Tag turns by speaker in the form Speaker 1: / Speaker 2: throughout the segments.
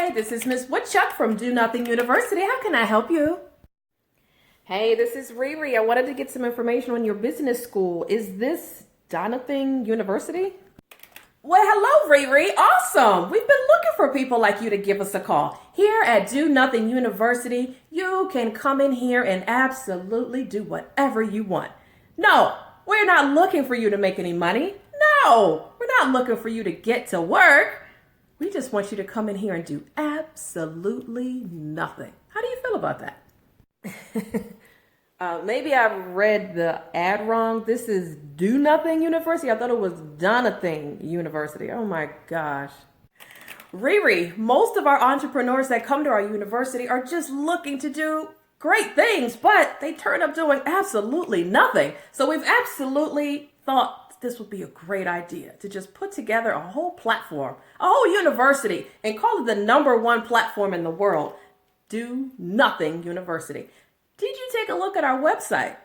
Speaker 1: Hi, this is Miss Woodchuck from Do Nothing University. How can I help you? Hey, this is Riri. I wanted to get some information on your business school. Is this Do Nothing University? Well, hello, Riri. Awesome. We've been looking for people like you to give us a call. Here at Do Nothing University, you can come in here and absolutely do whatever you want. No, we're not looking for you to make any money. No, we're not looking for you to get to work. We just want you to come in here and do absolutely nothing. How do you feel about that? Maybe I read the ad wrong. This is Do Nothing University. I thought it was Donathing University. Oh my gosh. Riri, most of our entrepreneurs that come to our university are just looking to do great things, but they turn up doing absolutely nothing. So we've absolutely thought this would be a great idea to just put together a whole platform, a whole university, and call it the #1 platform in the world, Do Nothing University. Did you take a look at our website?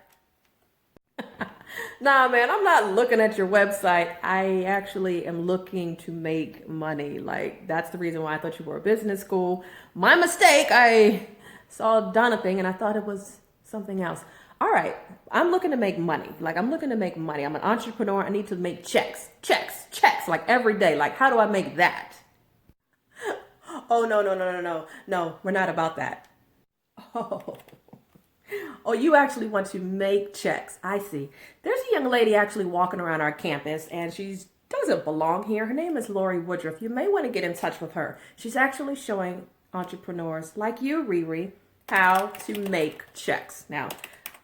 Speaker 1: Nah, man, I'm not looking at your website. I actually am looking to make money. Like, that's the reason why I thought you were a business school. My mistake. I saw Donathing and I thought it was something else. All right, I'm looking to make money. I'm looking to make money. I'm an entrepreneur. I need to make checks, like every day. Like, how do I make that? Oh, no, we're not about that. Oh, you actually want to make checks. I see. There's a young lady actually walking around our campus and she doesn't belong here. Her name is Lorie Woodruff. You may want to get in touch with her. She's actually showing entrepreneurs like you, Riri, how to make checks. Now,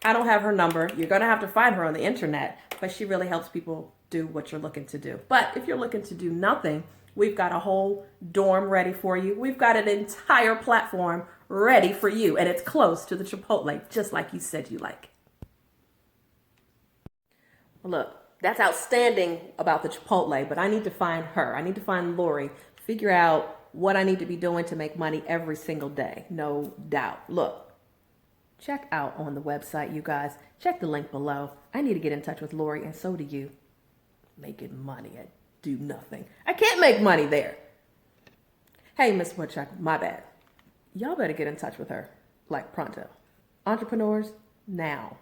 Speaker 1: I don't have her number. You're going to have to find her on the internet, but she really helps people do what you're looking to do. But if you're looking to do nothing, we've got a whole dorm ready for you. We've got an entire platform ready for you, and it's close to the Chipotle, just like you said you like. Well, look, that's outstanding about the Chipotle, but I need to find her. I need to find Lorie, figure out what I need to be doing to make money every single day, no doubt. Look, check out on the website, you guys. Check the link below. I need to get in touch with Lorie, and so do you. Making money at Do Nothing. I can't make money there. Hey, Miss Woodchuck, my bad. Y'all better get in touch with her, like pronto. Entrepreneurs, now.